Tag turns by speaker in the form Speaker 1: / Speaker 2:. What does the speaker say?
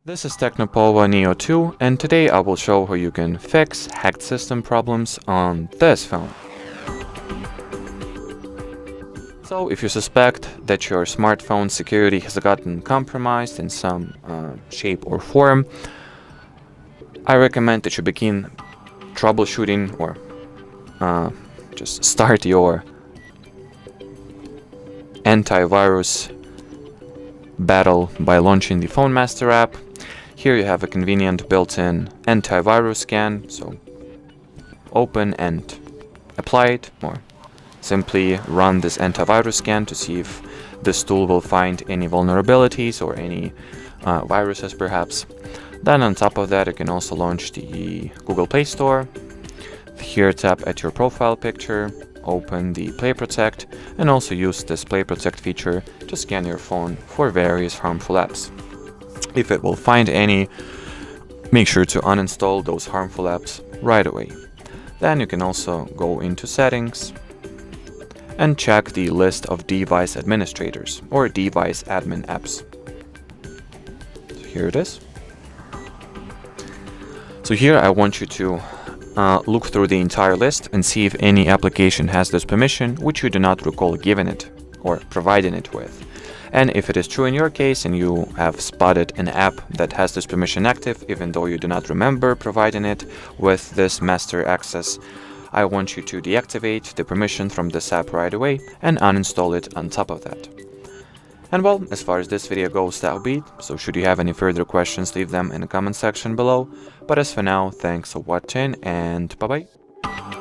Speaker 1: This is Tecno Pova Neo 2, and today I will show how you can fix hacked system problems on this phone. So if you suspect that your smartphone security has gotten compromised in some shape or form, I recommend that you begin troubleshooting or just start your antivirus battle by launching the Phone Master app. Here you have a convenient built-in antivirus scan, so open and apply it, or simply run this antivirus scan to see if this tool will find any vulnerabilities or any viruses perhaps. Then on top of that you can also launch the Google Play Store. Here tap at your profile picture, open the Play Protect, and also use this Play Protect feature to scan your phone for various harmful apps. If it will find any, make sure to uninstall those harmful apps right away. Then you can also go into Settings and check the list of device administrators or device admin apps. So here it is. So here I want you to look through the entire list and see if any application has this permission which you do not recall giving it or providing it with. And if it is true in your case and you have spotted an app that has this permission active, even though you do not remember providing it with this master access, I want you to deactivate the permission from this app right away and uninstall it on top of that. And well, as far as this video goes, that'll be it. So should you have any further questions, leave them in the comment section below. But as for now, thanks for watching and bye bye.